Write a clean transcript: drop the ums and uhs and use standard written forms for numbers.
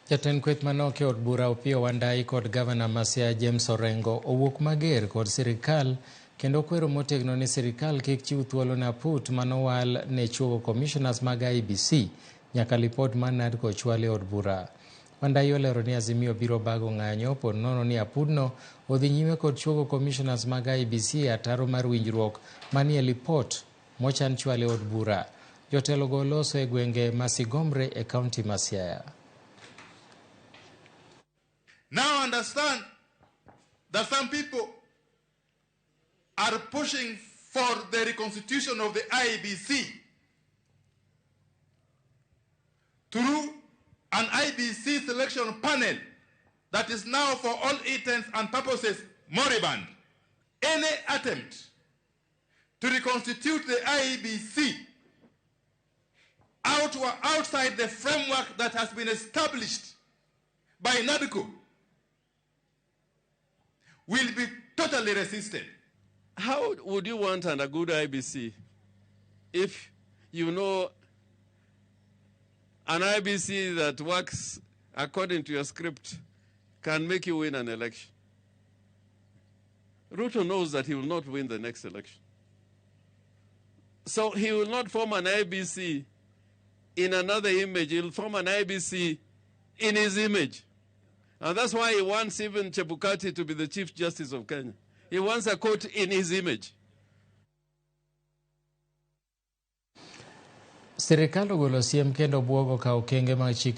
Jatend kweth manok e od bura Opiyo Wandayi kod gavana ma Siaya James Orengo owuok mager kod sirikal kendo kwero motegno ni sirikal kik chiw thuolo ne aput manowal ne chuogo commissioners mag IEBC nyaka lipot mar NADCO ochwal e od bura. Wandayi olero ni Azimio biro bago ng'anyo pod nono ni apudno odhi nyime kod chuogo commissioners mag IEBC e ataro mar winjruok manie lipot mochan chwal e od bura. Jotelo go loso e gwenge masigombre e kaunti ma Siaya. Now understand that some people are pushing for the reconstitution of the IEBC through an IEBC selection panel that is now for all intents and purposes moribund. Any attempt to reconstitute the IEBC outside the framework that has been established by NADCO will be totally resisted. How would you want a good IEBC if you know an IEBC that works according to your script can make you win an election? Ruto knows that he will not win the next election. So he will not form an IEBC in another image. He will form an IEBC in his image. And that's why he wants even Chebukati to be the Chief Justice of Kenya. He wants a court in his image. Sirikal ogolo siem kendo buogo ka okenge mag chik